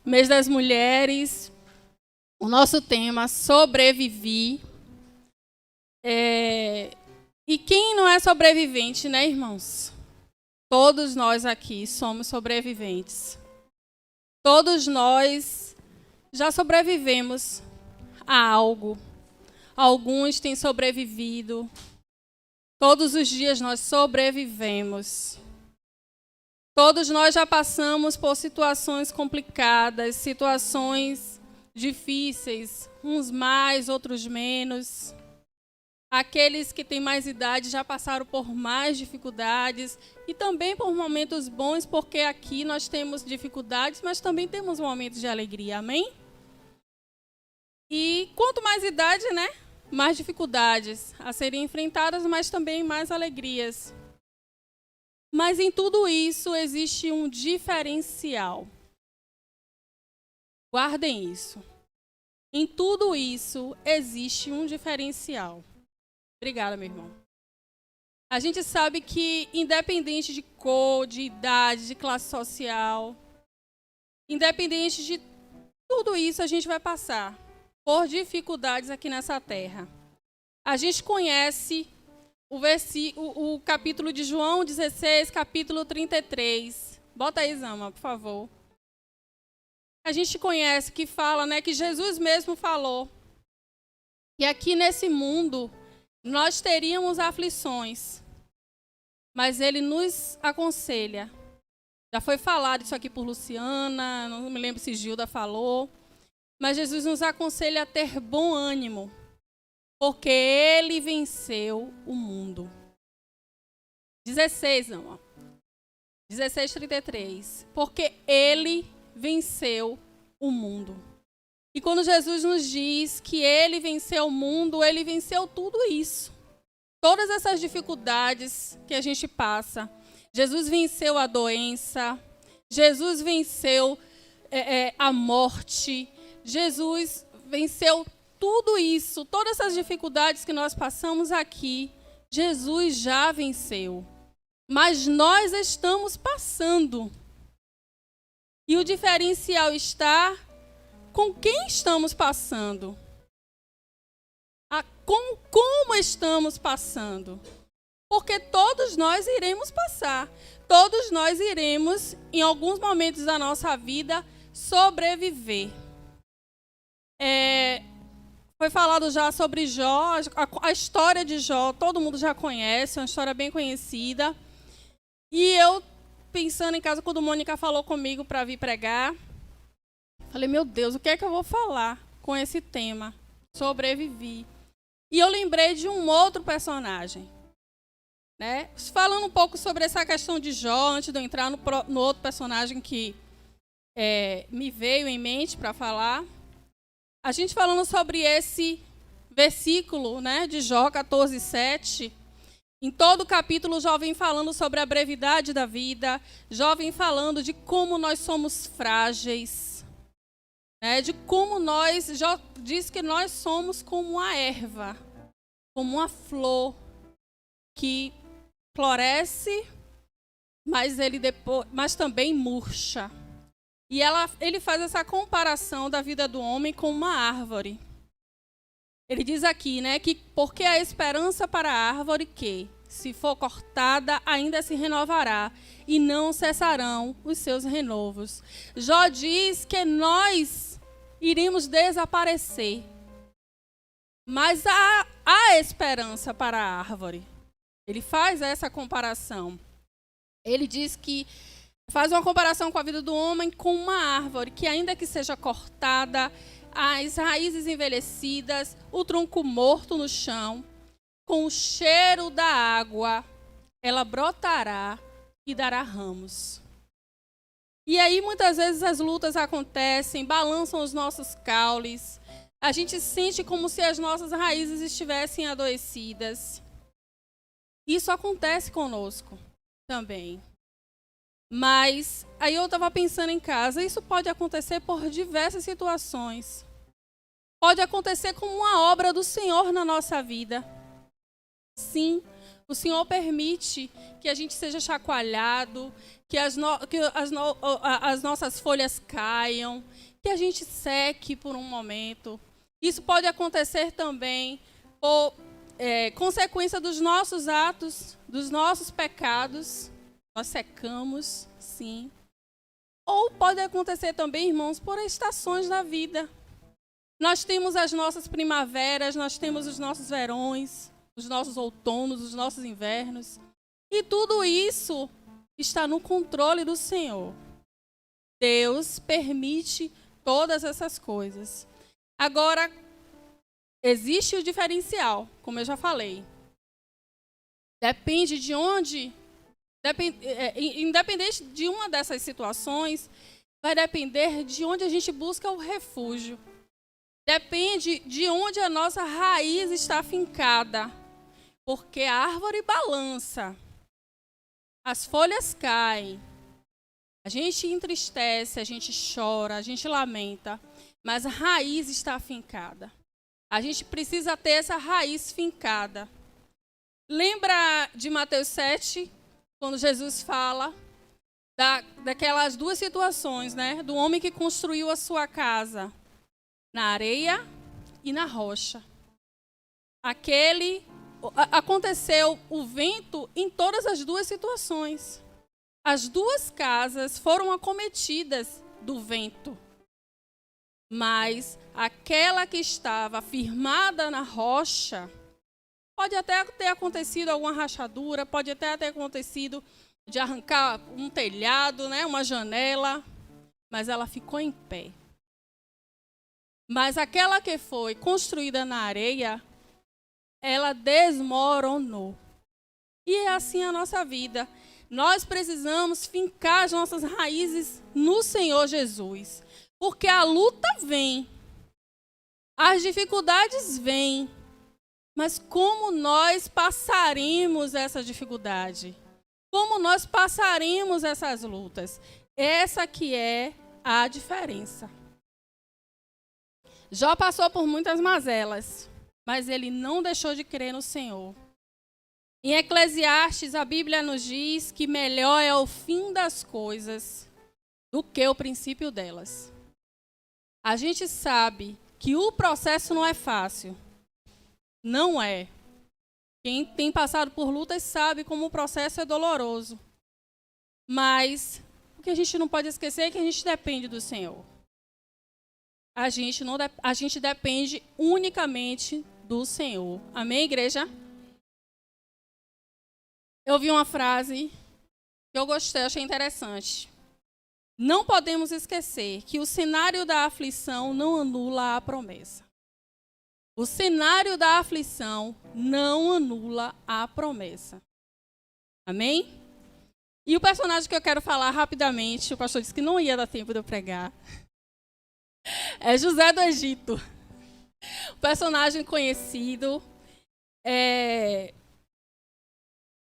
Mês das Mulheres, o nosso tema, sobrevivi. E quem não é sobrevivente, né, irmãos? Todos nós aqui somos sobreviventes. Todos nós já sobrevivemos a algo. Alguns têm sobrevivido. Todos os dias nós sobrevivemos. Todos nós já passamos por situações complicadas, situações difíceis, uns mais, outros menos. Aqueles que têm mais idade já passaram por mais dificuldades e também por momentos bons, porque aqui nós temos dificuldades, mas também temos momentos de alegria, amém? E quanto mais idade, né? Mais dificuldades a serem enfrentadas, mas também mais alegrias. Mas em tudo isso existe um diferencial. Guardem isso. Em tudo isso existe um diferencial. Obrigada, meu irmão. A gente sabe que, independente de cor, de idade, de classe social, independente de tudo isso, a gente vai passar por dificuldades aqui nessa terra. A gente conhece o capítulo de João 16, capítulo 33. Bota aí, Zama, por favor. A gente conhece que fala, né, que Jesus mesmo falou que aqui nesse mundo nós teríamos aflições, mas ele nos aconselha. Já foi falado isso aqui por Luciana, não me lembro se Gilda falou, mas Jesus nos aconselha a ter bom ânimo, porque ele venceu o mundo. 16, não, ó. 16:33. Porque ele venceu o mundo. E quando Jesus nos diz que ele venceu o mundo, ele venceu tudo isso. Todas essas dificuldades que a gente passa. Jesus venceu a doença. Jesus venceu a morte. Jesus venceu tudo isso, todas essas dificuldades que nós passamos aqui, Jesus já venceu. Mas nós estamos passando. E o diferencial está com quem estamos passando. Como estamos passando. Porque todos nós iremos passar. Todos nós iremos, em alguns momentos da nossa vida, sobreviver. Foi falado já sobre Jó, a história de Jó, todo mundo já conhece, é uma história bem conhecida. E eu, pensando em casa, quando Mônica falou comigo para vir pregar, falei, meu Deus, o que é que eu vou falar com esse tema? Sobrevivi. E eu lembrei de um outro personagem. Né? Falando um pouco sobre essa questão de Jó, antes de eu entrar no outro personagem que me veio em mente para falar. A gente falando sobre esse versículo, né, de Jó 14:7, em todo o capítulo Jó vem falando sobre a brevidade da vida, Jó vem falando de como nós somos frágeis, né, de como Jó diz que nós somos como uma erva, como uma flor que floresce, mas também murcha. E ele faz essa comparação da vida do homem com uma árvore. Ele diz aqui, né, que porque a esperança para a árvore que, se for cortada, ainda se renovará, e não cessarão os seus renovos. Jó diz que nós iremos desaparecer, mas há esperança para a árvore. Ele faz essa comparação. Ele diz que faz uma comparação com a vida do homem com uma árvore que, ainda que seja cortada, as raízes envelhecidas, o tronco morto no chão, com o cheiro da água, ela brotará e dará ramos. E aí, muitas vezes, as lutas acontecem, balançam os nossos caules, a gente sente como se as nossas raízes estivessem adoecidas. Isso acontece conosco também. Mas aí eu estava pensando em casa, isso pode acontecer por diversas situações. Pode acontecer como uma obra do Senhor na nossa vida. Sim, O Senhor permite que a gente seja chacoalhado, que as nossas folhas caiam, que a gente seque por um momento. Isso pode acontecer também por consequência dos nossos atos, dos nossos pecados. Nós secamos, sim. Ou pode acontecer também, irmãos, por estações da vida. Nós temos as nossas primaveras, nós temos os nossos verões, os nossos outonos, os nossos invernos. E tudo isso está no controle do Senhor. Deus permite todas essas coisas. Agora, existe o diferencial, como eu já falei. Depende de onde, independente de uma dessas situações, vai depender de onde a gente busca o refúgio. Depende de onde a nossa raiz está fincada. Porque a árvore balança, as folhas caem, a gente entristece, a gente chora, a gente lamenta, mas a raiz está fincada. A gente precisa ter essa raiz fincada. Lembra de Mateus 7, quando Jesus fala daquelas duas situações, né? Do homem que construiu a sua casa na areia e na rocha. Aconteceu o vento em todas as duas situações. As duas casas foram acometidas do vento. Mas aquela que estava firmada na rocha, pode até ter acontecido alguma rachadura, pode até ter acontecido de arrancar um telhado, né, uma janela, mas ela ficou em pé. Mas aquela que foi construída na areia, ela desmoronou. E é assim a nossa vida. Nós precisamos fincar as nossas raízes no Senhor Jesus. Porque a luta vem, as dificuldades vêm, mas como nós passaremos essa dificuldade? Como nós passaremos essas lutas? Essa que é a diferença. Jó passou por muitas mazelas, mas ele não deixou de crer no Senhor. Em Eclesiastes, a Bíblia nos diz que melhor é o fim das coisas do que o princípio delas. A gente sabe que o processo não é fácil. Não é. Quem tem passado por lutas sabe como o processo é doloroso. Mas o que a gente não pode esquecer é que a gente depende do Senhor. A gente depende unicamente do Senhor. Amém, igreja? Eu ouvi uma frase que eu gostei, achei interessante. Não podemos esquecer que o cenário da aflição não anula a promessa. O cenário da aflição não anula a promessa. Amém? E o personagem que eu quero falar rapidamente, o pastor disse que não ia dar tempo de eu pregar, é José do Egito. Um personagem conhecido.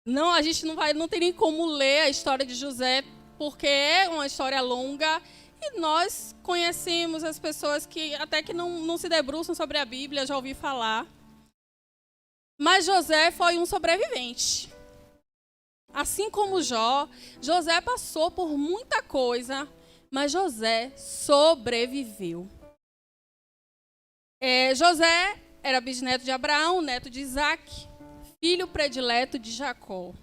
Não, a gente não tem nem como ler a história de José, porque é uma história longa e nós conhecemos as pessoas que até que não se debruçam sobre a Bíblia, já ouvi falar. Mas José foi um sobrevivente. Assim como Jó, José passou por muita coisa, mas José sobreviveu. José era bisneto de Abraão, neto de Isaac, filho predileto de Jacó.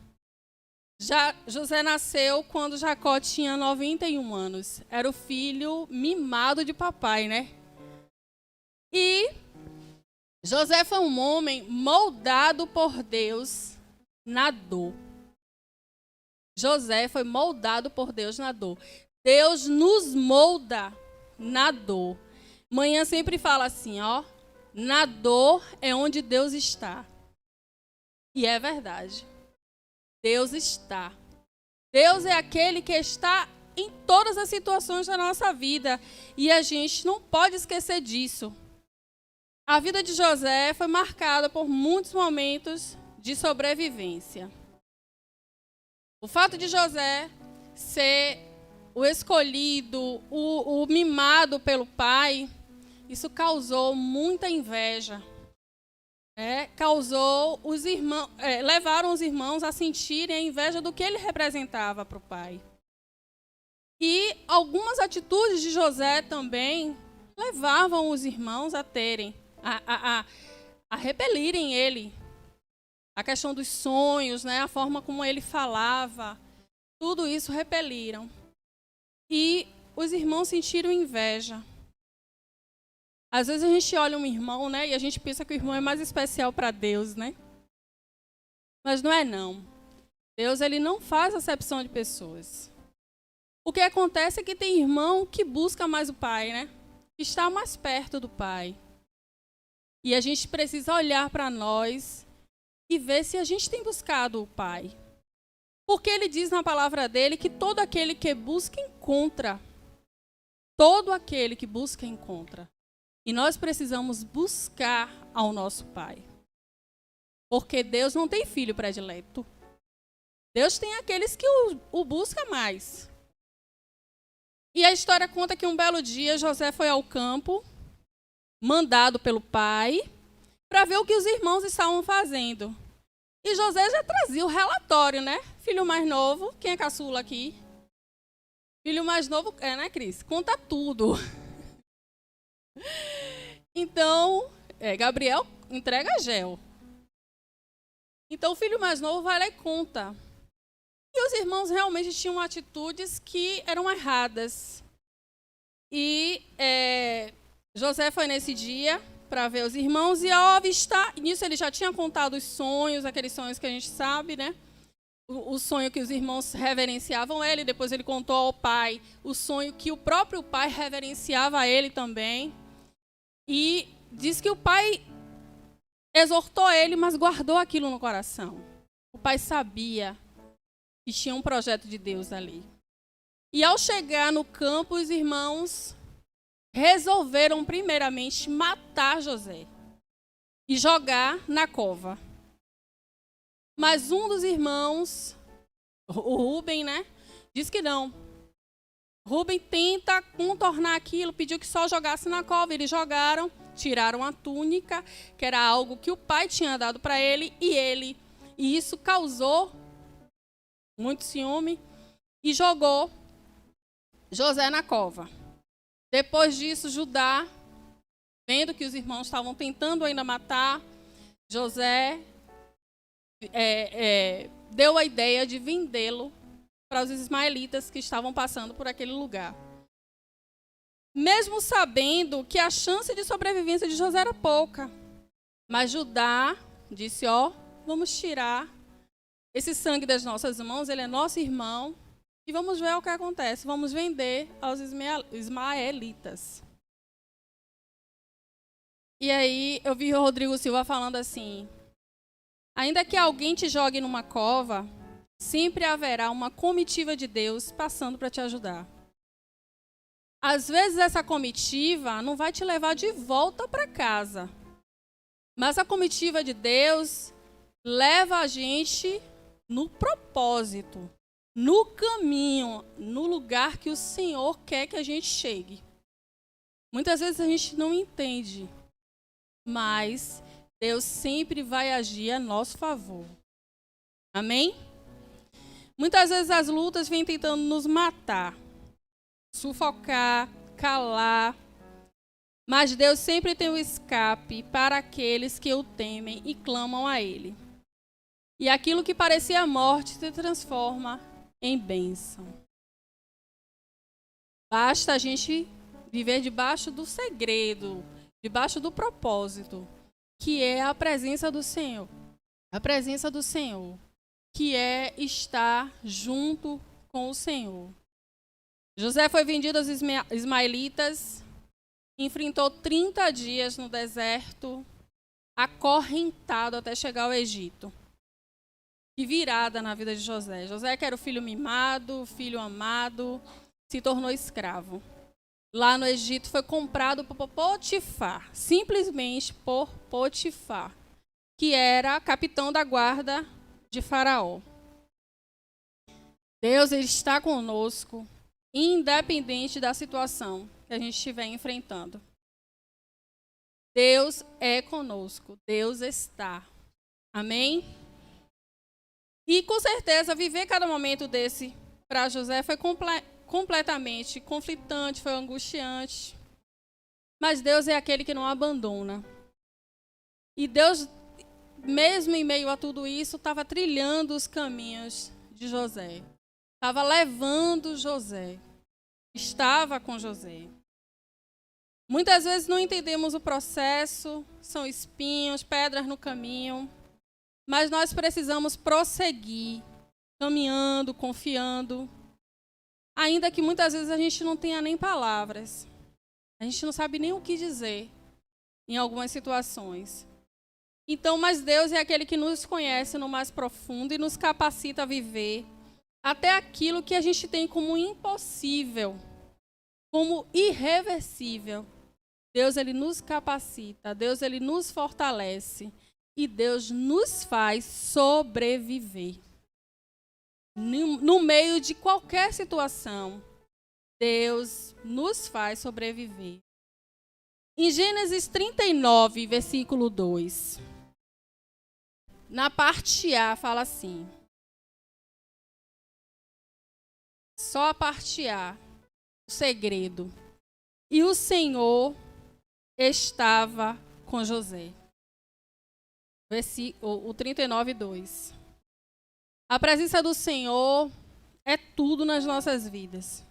José nasceu quando Jacó tinha 91 anos. Era o filho mimado de papai, né? E José foi um homem moldado por Deus na dor. José foi moldado por Deus na dor. Deus nos molda na dor. Manhã sempre fala assim, ó. Na dor é onde Deus está. E é verdade. Deus está. Deus é aquele que está em todas as situações da nossa vida. E a gente não pode esquecer disso. A vida de José foi marcada por muitos momentos de sobrevivência. O fato de José ser o escolhido, o mimado pelo pai, isso causou muita inveja. causou os irmãos, levaram os irmãos a sentirem a inveja do que ele representava para o pai. E algumas atitudes de José também levavam os irmãos a terem, a repelirem ele. A questão dos sonhos, né, a forma como ele falava, tudo isso repeliram. E os irmãos sentiram inveja. Às vezes a gente olha um irmão, né, e a gente pensa que o irmão é mais especial para Deus, né? Mas não é não. Deus, ele não faz acepção de pessoas. O que acontece é que tem irmão que busca mais o pai, né? Que está mais perto do pai. E a gente precisa olhar para nós e ver se a gente tem buscado o pai. Porque ele diz na palavra dele que todo aquele que busca, encontra. Todo aquele que busca, encontra. E nós precisamos buscar ao nosso pai. Porque Deus não tem filho predileto. Deus tem aqueles que o buscam mais. E a história conta que um belo dia José foi ao campo, mandado pelo pai, para ver o que os irmãos estavam fazendo. E José já trazia o relatório, né? Filho mais novo, quem é caçula aqui? Filho mais novo, né, Cris? Conta tudo. Então, Gabriel entrega gel. Então, o filho mais novo vai lá e conta. E os irmãos realmente tinham atitudes que eram erradas. E José foi nesse dia para ver os irmãos e ao avistar, nisso ele já tinha contado os sonhos, aqueles sonhos que a gente sabe, né? O sonho que os irmãos reverenciavam ele, depois ele contou ao pai o sonho que o próprio pai reverenciava a ele também. E diz que o pai exortou ele, mas guardou aquilo no coração. O pai sabia que tinha um projeto de Deus ali. E ao chegar no campo, os irmãos resolveram primeiramente matar José e jogar na cova. Mas um dos irmãos, o Rubem, né, diz que não. Rubem tenta contornar aquilo, pediu que só jogasse na cova. Eles jogaram, tiraram a túnica, que era algo que o pai tinha dado para ele, e isso causou muito ciúme, e jogou José na cova. Depois disso, Judá, vendo que os irmãos estavam tentando ainda matar José, deu a ideia de vendê-lo para os ismaelitas que estavam passando por aquele lugar. Mesmo sabendo que a chance de sobrevivência de José era pouca. Mas Judá disse, vamos tirar esse sangue das nossas mãos, ele é nosso irmão, e vamos ver o que acontece. Vamos vender aos ismaelitas. E aí eu vi o Rodrigo Silva falando assim, ainda que alguém te jogue numa cova, sempre haverá uma comitiva de Deus passando para te ajudar. Às vezes essa comitiva não vai te levar de volta para casa, mas a comitiva de Deus leva a gente no propósito, no caminho, no lugar que o Senhor quer que a gente chegue. Muitas vezes a gente não entende, mas Deus sempre vai agir a nosso favor. Amém? Muitas vezes as lutas vêm tentando nos matar, sufocar, calar, mas Deus sempre tem o escape para aqueles que o temem e clamam a Ele. E aquilo que parecia morte se transforma em bênção. Basta a gente viver debaixo do segredo, debaixo do propósito, que é a presença do Senhor. A presença do Senhor, que é estar junto com o Senhor. José foi vendido aos ismaelitas, enfrentou 30 dias no deserto, acorrentado até chegar ao Egito. Que virada na vida de José. José, que era o filho mimado, o filho amado, se tornou escravo. Lá no Egito foi comprado por Potifar, simplesmente por Potifar, que era capitão da guarda de Faraó. Deus, ele está conosco, independente da situação que a gente estiver enfrentando. Deus é conosco, Deus está. Amém? E com certeza viver cada momento desse para José foi completamente conflitante, foi angustiante. Mas Deus é aquele que não abandona. E Deus, mesmo em meio a tudo isso, estava trilhando os caminhos de José. Estava levando José. Estava com José. Muitas vezes não entendemos o processo, são espinhos, pedras no caminho, mas nós precisamos prosseguir, caminhando, confiando, ainda que muitas vezes a gente não tenha nem palavras, a gente não sabe nem o que dizer em algumas situações. Então, mas Deus é aquele que nos conhece no mais profundo e nos capacita a viver até aquilo que a gente tem como impossível, como irreversível. Deus, ele nos capacita, Deus, ele nos fortalece e Deus nos faz sobreviver. No meio de qualquer situação, Deus nos faz sobreviver. Em Gênesis 39, versículo 2, na parte A fala assim, só a parte A, o segredo. E o Senhor estava com José. O 39, 2. A presença do Senhor é tudo nas nossas vidas.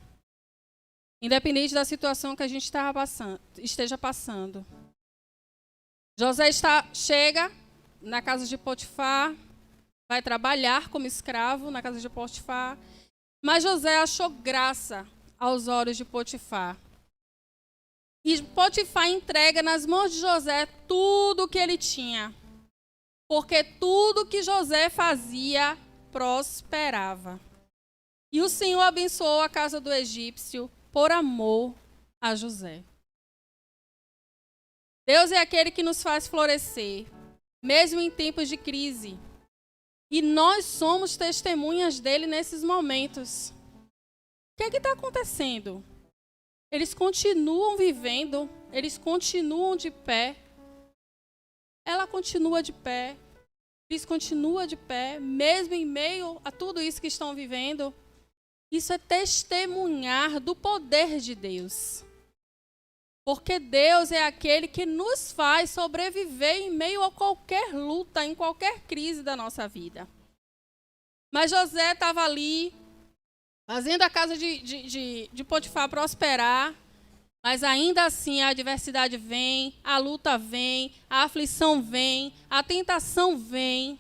Independente da situação que a gente esteja passando. José chega na casa de Potifar, vai trabalhar como escravo na casa de Potifar, mas José achou graça aos olhos de Potifar. E Potifar entrega nas mãos de José tudo o que ele tinha. Porque tudo que José fazia prosperava. E o Senhor abençoou a casa do egípcio por amor a José. Deus é aquele que nos faz florescer, mesmo em tempos de crise. E nós somos testemunhas dele nesses momentos. O que é que está acontecendo? Eles continuam vivendo, eles continuam de pé. Ela continua de pé, Cris continua de pé, mesmo em meio a tudo isso que estão vivendo. Isso é testemunhar do poder de Deus. Porque Deus é aquele que nos faz sobreviver em meio a qualquer luta, em qualquer crise da nossa vida. Mas José estava ali, fazendo a casa de Potifar prosperar, mas ainda assim a adversidade vem, a luta vem, a aflição vem, a tentação vem.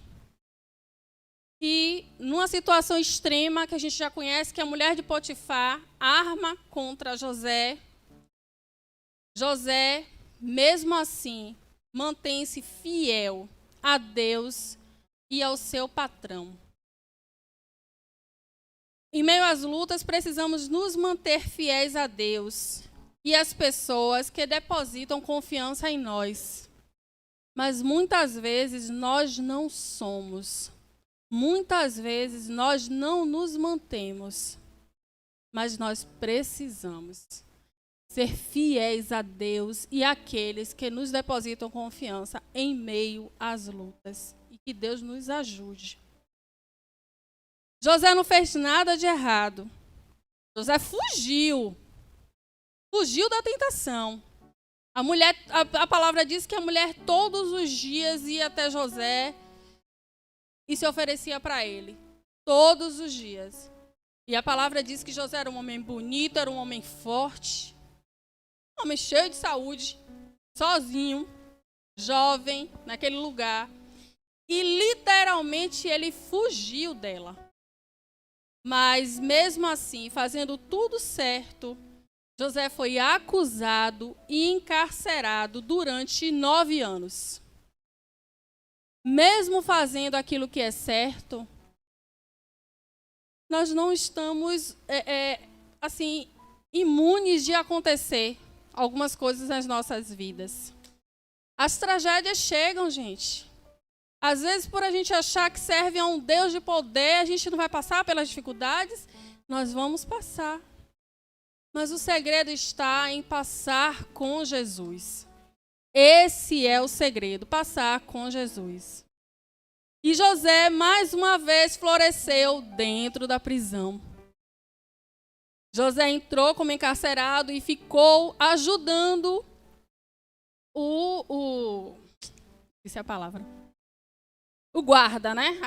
E numa situação extrema que a gente já conhece, que a mulher de Potifar arma contra José, José, mesmo assim, mantém-se fiel a Deus e ao seu patrão. Em meio às lutas, precisamos nos manter fiéis a Deus e às pessoas que depositam confiança em nós. Mas muitas vezes nós não somos. Muitas vezes nós não nos mantemos. Mas nós precisamos ser fiéis a Deus e àqueles que nos depositam confiança em meio às lutas. E que Deus nos ajude. José não fez nada de errado. José fugiu. Fugiu da tentação. A palavra diz que a mulher todos os dias ia até José e se oferecia para ele. Todos os dias. E a palavra diz que José era um homem bonito, era um homem forte. Um homem cheio de saúde. Sozinho. Jovem, naquele lugar. E literalmente ele fugiu dela. Mas mesmo assim, fazendo tudo certo, José foi acusado e encarcerado durante 9 anos. Mesmo fazendo aquilo que é certo, nós não estamos assim imunes de acontecer algumas coisas nas nossas vidas. As tragédias chegam, gente. Às vezes, por a gente achar que serve a um Deus de poder, a gente não vai passar pelas dificuldades. Nós vamos passar. Mas o segredo está em passar com Jesus. Esse é o segredo, passar com Jesus. E José, mais uma vez, floresceu dentro da prisão. José entrou como encarcerado e ficou ajudando Essa é a palavra. O guarda, né?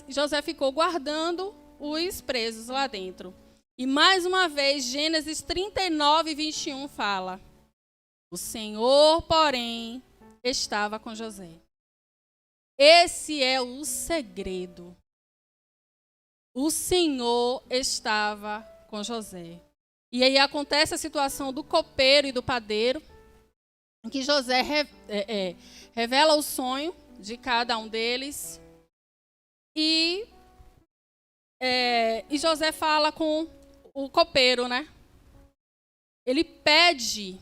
José ficou guardando os presos lá dentro. E mais uma vez, Gênesis 39, 21 fala: o Senhor, porém, estava com José. Esse é o segredo. O Senhor estava com José. E aí acontece a situação do copeiro e do padeiro, em que José revela o sonho de cada um deles. E José fala com o copeiro, né? Ele pede,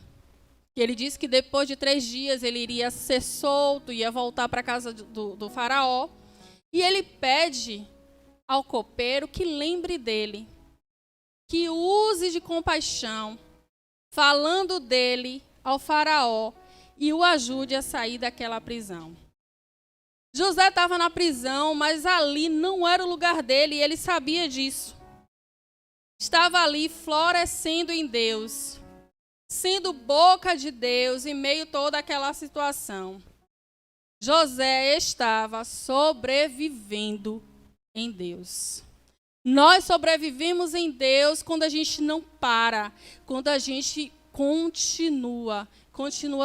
ele disse que depois de 3 dias ele iria ser solto, ia voltar para a casa do faraó. E ele pede ao copeiro que lembre dele, que use de compaixão, falando dele ao faraó e o ajude a sair daquela prisão. José estava na prisão, mas ali não era o lugar dele e ele sabia disso. Estava ali florescendo em Deus, sendo boca de Deus em meio a toda aquela situação. José estava sobrevivendo em Deus. Nós sobrevivemos em Deus quando a gente não para, quando a gente continua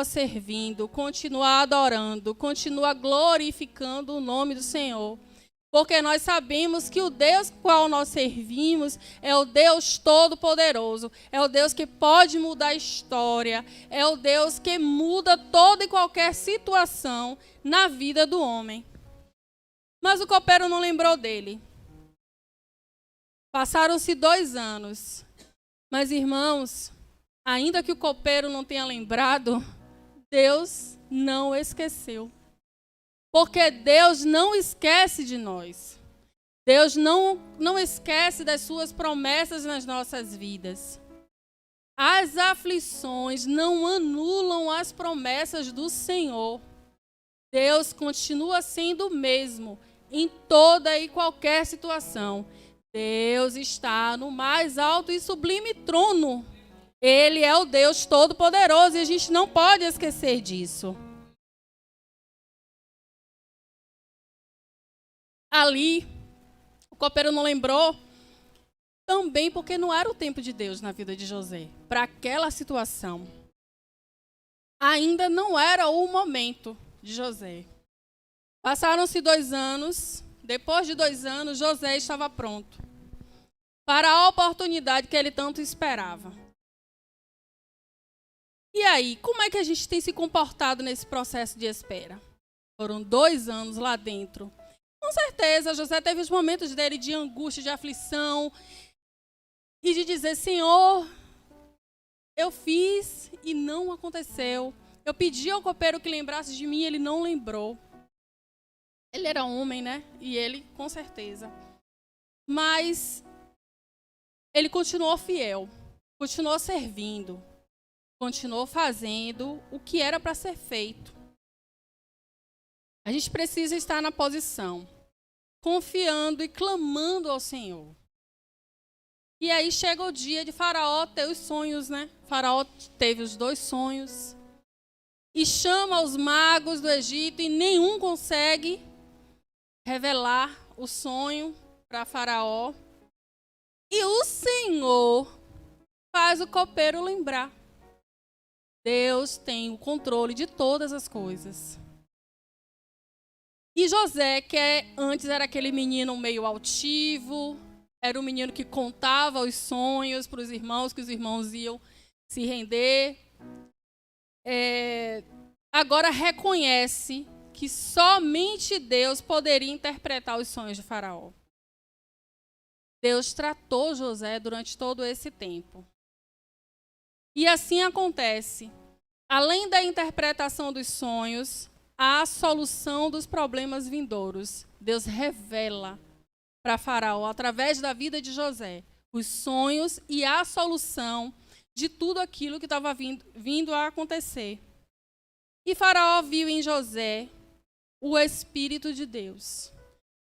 servindo, continua adorando, continua glorificando o nome do Senhor. Porque nós sabemos que o Deus qual nós servimos é o Deus Todo-Poderoso, é o Deus que pode mudar a história, é o Deus que muda toda e qualquer situação na vida do homem. Mas o copeiro não lembrou dele. Passaram-se 2 anos. Mas, irmãos, ainda que o copeiro não tenha lembrado, Deus não esqueceu. Porque Deus não esquece de nós. Deus não esquece das suas promessas nas nossas vidas. As aflições não anulam as promessas do Senhor. Deus continua sendo o mesmo em toda e qualquer situação. Deus está no mais alto e sublime trono. Ele é o Deus Todo-Poderoso e a gente não pode esquecer disso. Ali, o copeiro não lembrou, também porque não era o tempo de Deus na vida de José. Para aquela situação, ainda não era o momento de José. Passaram-se 2 anos. Depois de 2 anos, José estava pronto para a oportunidade que ele tanto esperava. E aí, como é que a gente tem se comportado nesse processo de espera? Foram 2 anos lá dentro. Com certeza, José teve os momentos dele de angústia, de aflição e de dizer: Senhor, eu fiz e não aconteceu. Eu pedi ao copeiro que lembrasse de mim, ele não lembrou. Ele era homem, né? E ele, com certeza. Mas ele continuou fiel, continuou servindo, continuou fazendo o que era para ser feito. A gente precisa estar na posição, confiando e clamando ao Senhor. E aí chega o dia de Faraó ter os sonhos, né? Faraó teve os 2 sonhos e chama os magos do Egito e nenhum consegue revelar o sonho para Faraó. E o Senhor faz o copeiro lembrar. Deus tem o controle de todas as coisas. E José, que antes era aquele menino meio altivo, era um menino que contava os sonhos para os irmãos, que os irmãos iam se render, agora reconhece que somente Deus poderia interpretar os sonhos de Faraó. Deus tratou José durante todo esse tempo. E assim acontece. Além da interpretação dos sonhos, a solução dos problemas vindouros. Deus revela para Faraó, através da vida de José, os sonhos e a solução de tudo aquilo que estava vindo a acontecer. E Faraó viu em José o Espírito de Deus.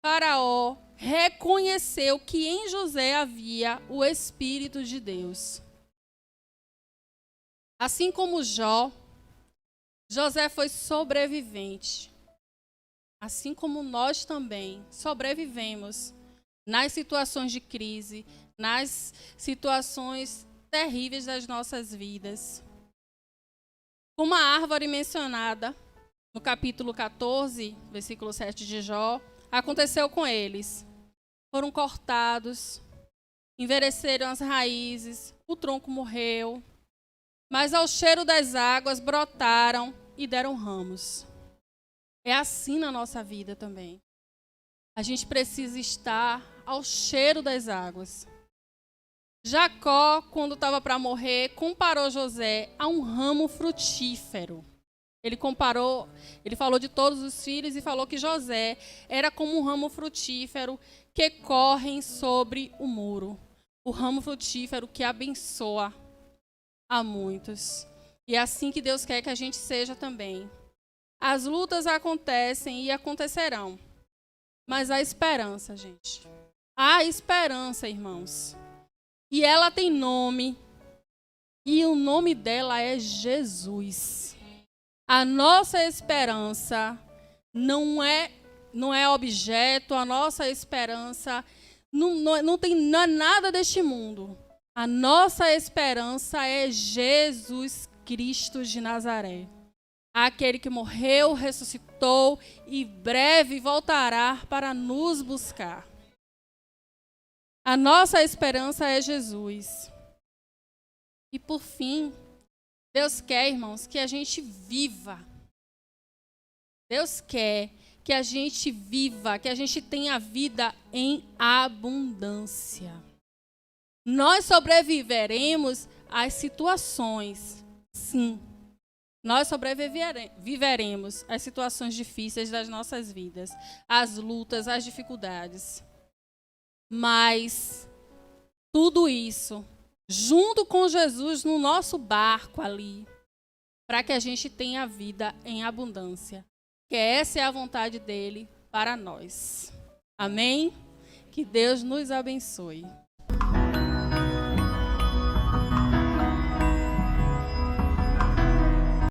Faraó reconheceu que em José havia o Espírito de Deus. Assim como Jó, José foi sobrevivente. Assim como nós também sobrevivemos nas situações de crise, nas situações terríveis das nossas vidas. Como a árvore mencionada no capítulo 14, versículo 7 de Jó, aconteceu com eles. Foram cortados, envelheceram as raízes, o tronco morreu, mas ao cheiro das águas brotaram e deram ramos. É assim na nossa vida também. A gente precisa estar ao cheiro das águas. Jacó, quando estava para morrer, comparou José a um ramo frutífero. Ele falou de todos os filhos e falou que José era como um ramo frutífero que correm sobre o muro. O ramo frutífero que abençoa a muitos. E é assim que Deus quer que a gente seja também. As lutas acontecem e acontecerão. Mas há esperança, gente. Há esperança, irmãos. E ela tem nome. E o nome dela é Jesus. A nossa esperança não é objeto, a nossa esperança não é nada deste mundo. A nossa esperança é Jesus Cristo de Nazaré. Aquele que morreu, ressuscitou e breve voltará para nos buscar. A nossa esperança é Jesus. E por fim, Deus quer, irmãos, que a gente viva. Deus quer que a gente viva, que a gente tenha vida em abundância. Nós sobreviveremos às situações, sim. Nós sobreviveremos às situações difíceis das nossas vidas, às lutas, às dificuldades. Mas tudo isso, junto com Jesus no nosso barco ali, para que a gente tenha vida em abundância. Que essa é a vontade dele para nós. Amém? Que Deus nos abençoe.